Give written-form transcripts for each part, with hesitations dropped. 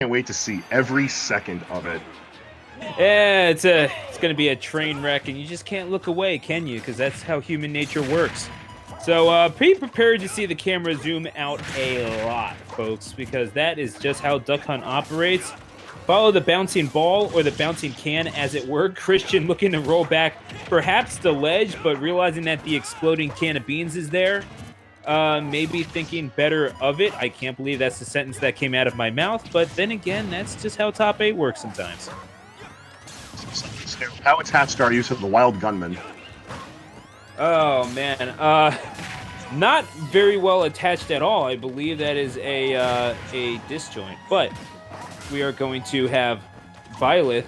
Can't wait to see every second of it. Yeah, it's gonna be a train wreck, and you just can't look away, can you? Because that's how human nature works. So be prepared to see the camera zoom out a lot, folks, because that is just how Duck Hunt operates. Follow the bouncing ball or the bouncing can, as it were. Christian looking to roll back, perhaps the ledge, but realizing that the exploding can of beans is there. Maybe thinking better of it. I can't believe that's the sentence that came out of my mouth, but then again, that's just how top 8 works sometimes. How attached are you to the Wild Gunman? Oh man, not very well attached at all. I believe that is a disjoint, but we are going to have Violet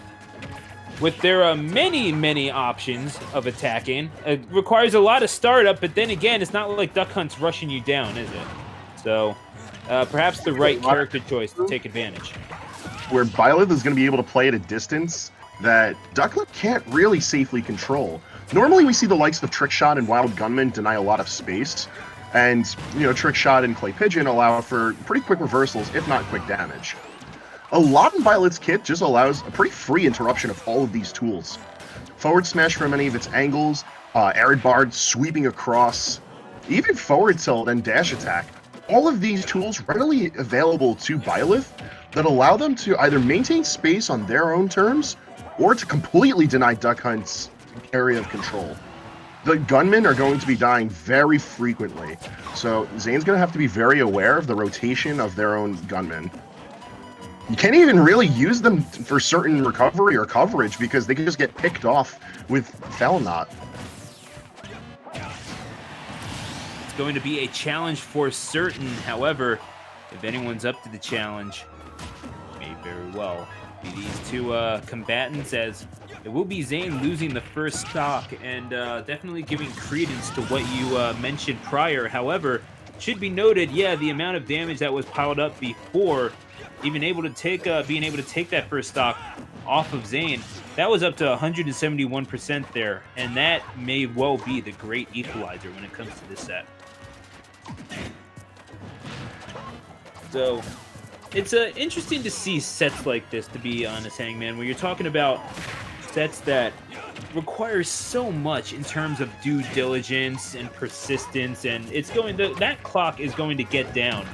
with their many options of attacking. It requires a lot of startup, but then again, it's not like Duck Hunt's rushing you down, is it? So perhaps the right character choice to take advantage. Where Violet is going to be able to play at a distance that Duck Hunt can't really safely control. Normally, we see the likes of Trick Shot and Wild Gunman deny a lot of space, and Trick Shot and Clay Pigeon allow for pretty quick reversals, if not quick damage. A lot in Violet's kit just allows a pretty free interruption of all of these tools. Forward smash from any of its angles, Arid Bard sweeping across, even forward tilt and dash attack. All of these tools readily available to Violet that allow them to either maintain space on their own terms or to completely deny Duck Hunt's area of control. The gunmen are going to be dying very frequently, so Zane's going to have to be very aware of the rotation of their own gunmen. You can't even really use them for certain recovery or coverage because they can just get picked off with Fell Knot. It's going to be a challenge for certain. However, if anyone's up to the challenge, it may very well be these two combatants, as it will be Zane losing the first stock and definitely giving credence to what you mentioned prior. However, it should be noted, the amount of damage that was piled up before even able to take being able to take that first stock off of Zane, that was up to 171% there, and that may well be the great equalizer when it comes to this set. So it's interesting to see sets like this, to be honest, Hangman, where you're talking about sets that require so much in terms of due diligence and persistence, and that clock is going to get down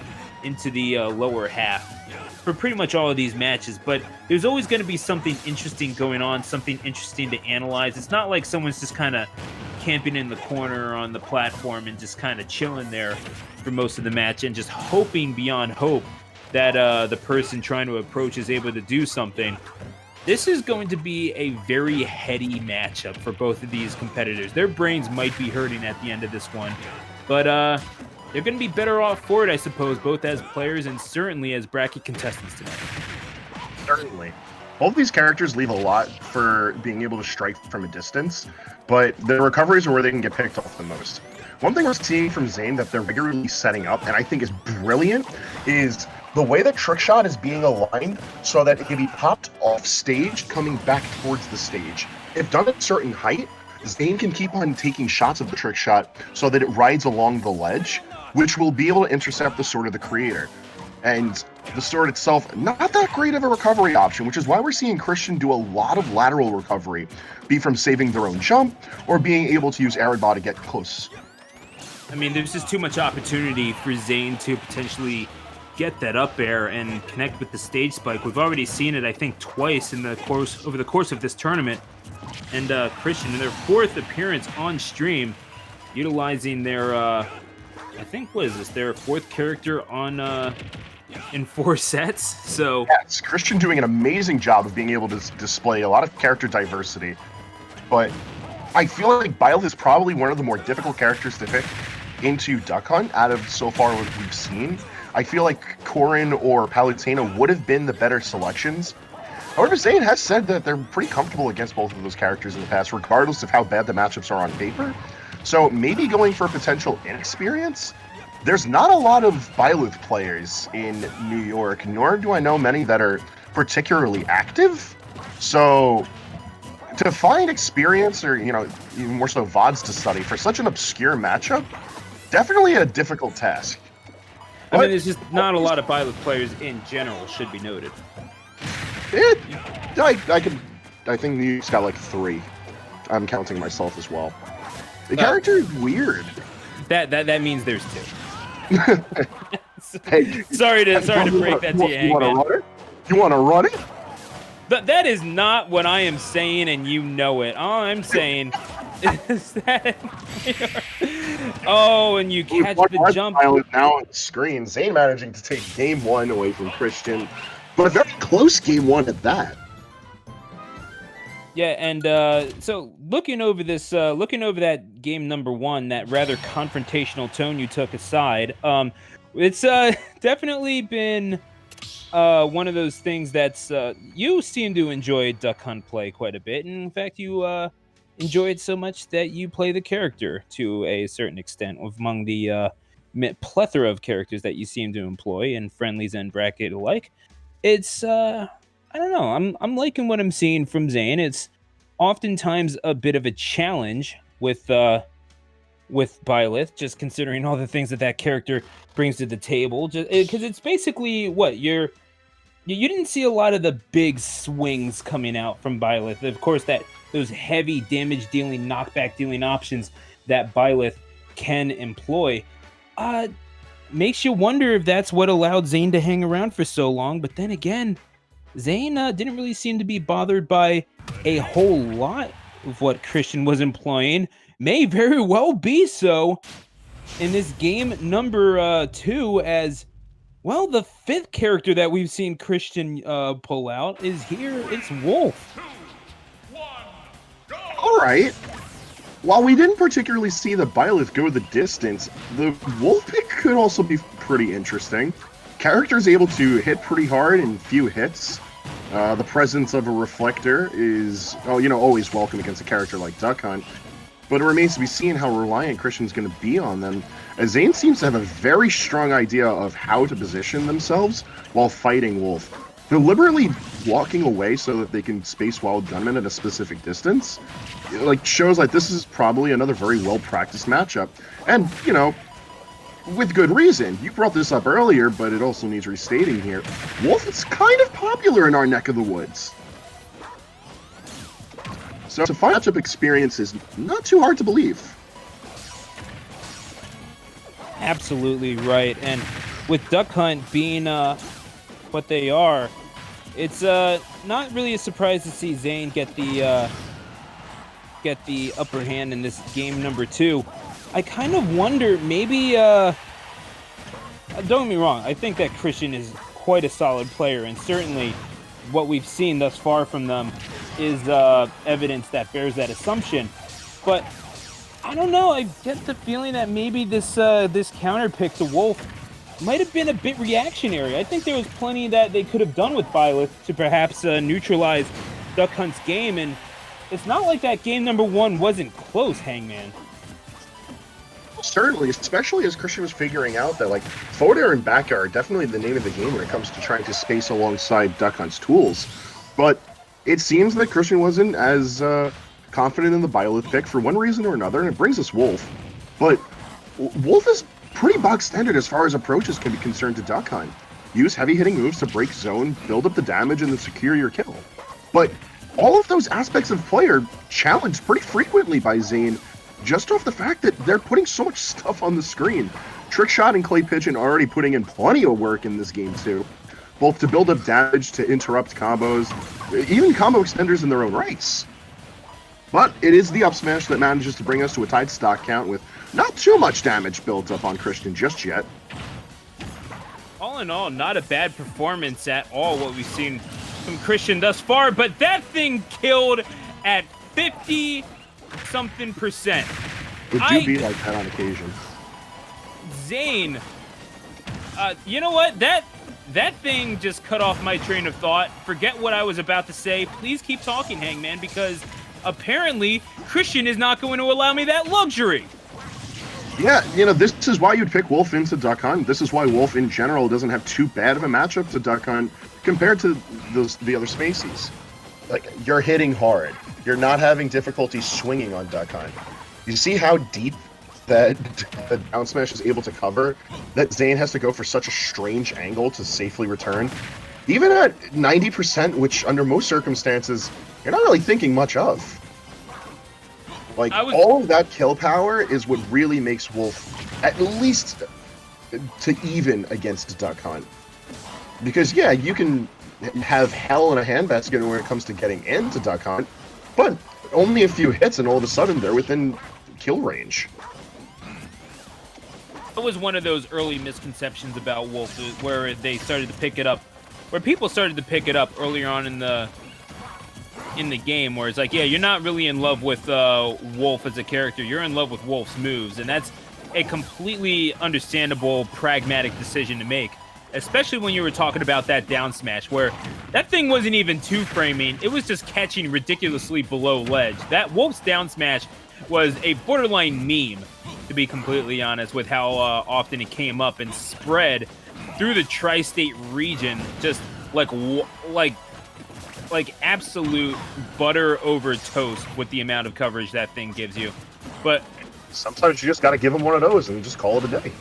into the lower half for pretty much all of these matches, but there's always going to be something interesting going on, something interesting to analyze. It's not like someone's just kind of camping in the corner on the platform and just kind of chilling there for most of the match and just hoping beyond hope that the person trying to approach is able to do something. This is going to be a very heady matchup for both of these competitors. Their brains might be hurting at the end of this one, but they're going to be better off for it, I suppose, both as players and certainly as bracket contestants tonight. Certainly. Both of these characters leave a lot for being able to strike from a distance, but the recoveries are where they can get picked off the most. One thing we're seeing from Zane that they're regularly setting up, and I think is brilliant, is the way that Trick Shot is being aligned so that it can be popped off stage coming back towards the stage. If done at a certain height, Zane can keep on taking shots of the Trick Shot so that it rides along the ledge, which will be able to intercept the Sword of the Creator. And the sword itself, not that great of a recovery option, which is why we're seeing Christian do a lot of lateral recovery, be from saving their own jump or being able to use Aridbot to get close. I mean, there's just too much opportunity for Zane to potentially get that up air and connect with the stage spike. We've already seen it, I think, twice over the course of this tournament. And Christian, in their fourth appearance on stream, utilizing their, I think, what is this? Their fourth character on in 4 sets. So yes, Christian doing an amazing job of being able to display a lot of character diversity. But I feel like Bile is probably one of the more difficult characters to pick into Duck Hunt out of so far what we've seen. I feel like Corrin or Palutena would have been the better selections. However, Zane has said that they're pretty comfortable against both of those characters in the past, regardless of how bad the matchups are on paper. So maybe going for potential inexperience. There's not a lot of Byleth players in New York, nor do I know many that are particularly active. So to find experience or, even more so VODs to study for such an obscure matchup, definitely a difficult task. I mean, there's just not a lot of Byleth players in general, should be noted. I think Nuke's got like 3. I'm counting myself as well. The character is weird. That means there's 2. Hey, sorry to break that to you, Hangman. You want to run it? That is not what I am saying, and you know it. All I'm saying is that... Oh, and you catch the jump. Now on the screen, Zane managing to take game 1 away from Christian, but a very close game 1 at that. Yeah, and so looking over that game number 1, that rather confrontational tone you took aside, it's definitely been one of those things that's you seem to enjoy Duck Hunt play quite a bit, and in fact, you enjoy it so much that you play the character to a certain extent among the plethora of characters that you seem to employ in friendlies and bracket alike. It's I don't know. I'm liking what I'm seeing from Zane. It's oftentimes a bit of a challenge with Byleth, just considering all the things that character brings to the table. Just because it's basically what you didn't see a lot of the big swings coming out from Byleth. Of course, those heavy damage dealing, knockback dealing options that Byleth can employ. Makes you wonder if that's what allowed Zane to hang around for so long. But then again, Zane didn't really seem to be bothered by a whole lot of what Christian was employing. May very well be so in this game number 2, as well, the 5th character that we've seen Christian pull out is here. It's Wolf. 2, 1, go! All right. While we didn't particularly see the Byleth go the distance, the Wolf pick could also be pretty interesting. Character's able to hit pretty hard in few hits. The presence of a reflector is, always welcome against a character like Duck Hunt. But it remains to be seen how reliant Christian's going to be on them, as Zane seems to have a very strong idea of how to position themselves while fighting Wolf. Deliberately walking away so that they can space Wild Gunman at a specific distance, shows like this is probably another very well-practiced matchup. And, with good reason. You brought this up earlier, but it also needs restating here. Wolf is kind of popular in our neck of the woods. So to find matchup experience is not too hard to believe. Absolutely right. And with Duck Hunt being what they are, it's not really a surprise to see Zane get the upper hand in this game number 2. I kind of wonder, maybe, don't get me wrong, I think that Christian is quite a solid player, and certainly what we've seen thus far from them is evidence that bears that assumption. But I don't know, I get the feeling that maybe this counter pick to Wolf might have been a bit reactionary. I think there was plenty that they could have done with Byleth to perhaps neutralize Duck Hunt's game, and it's not like that game number 1 wasn't close, Hangman. Certainly, especially as Christian was figuring out that, forward air and back air are definitely the name of the game when it comes to trying to space alongside Duck Hunt's tools. But it seems that Christian wasn't as confident in the Byleth pick for one reason or another, and it brings us Wolf. But Wolf is pretty box standard as far as approaches can be concerned to Duck Hunt. Use heavy hitting moves to break zone, build up the damage, and then secure your kill. But all of those aspects of play are challenged pretty frequently by Zane, just off the fact that they're putting so much stuff on the screen. Trickshot and Clay Pigeon already putting in plenty of work in this game too, both to build up damage, to interrupt combos, even combo extenders in their own rights. But it is the up smash that manages to bring us to a tight stock count with not too much damage built up on Christian just yet. All in all, not a bad performance at all, what we've seen from Christian thus far, but that thing killed at 50-something%. It do be like that on occasion. Zane, you know what? That thing just cut off my train of thought. Forget what I was about to say. Please keep talking, Hangman, because apparently Christian is not going to allow me that luxury. Yeah, this is why you'd pick Wolf into Duck Hunt. This is why Wolf in general doesn't have too bad of a matchup to Duck Hunt compared to the other species. You're hitting hard. You're not having difficulty swinging on Duck Hunt. You see how deep that the down smash is able to cover, that Zane has to go for such a strange angle to safely return. Even at 90%, which under most circumstances, you're not really thinking much of. Like, all of that kill power is what really makes Wolf at least to even against Duck Hunt. Because, yeah, you can have hell in a handbasket when it comes to getting into Duck Hunt, but only a few hits and all of a sudden they're within kill range. It was one of those early misconceptions about Wolf where they started to pick it up, where people started to pick it up earlier on in the game, where it's like, yeah, you're not really in love with Wolf as a character, you're in love with Wolf's moves, and that's a completely understandable, pragmatic decision to make, especially when you were talking about that down smash, where that thing wasn't even two-framing, it was just catching ridiculously below ledge. That Wolf's down smash was a borderline meme, to be completely honest, with how often it came up and spread through the tri-state region, just like absolute butter over toast with the amount of coverage that thing gives you. But sometimes you just got to give them one of those and just call it a day.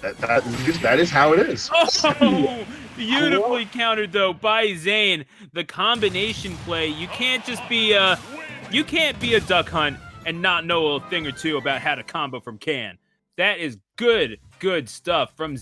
That is how it is. Oh, beautifully countered though by Zane. The combination play. You can't just be a Duck Hunt and not know a thing or two about how to combo from Can. That is good stuff from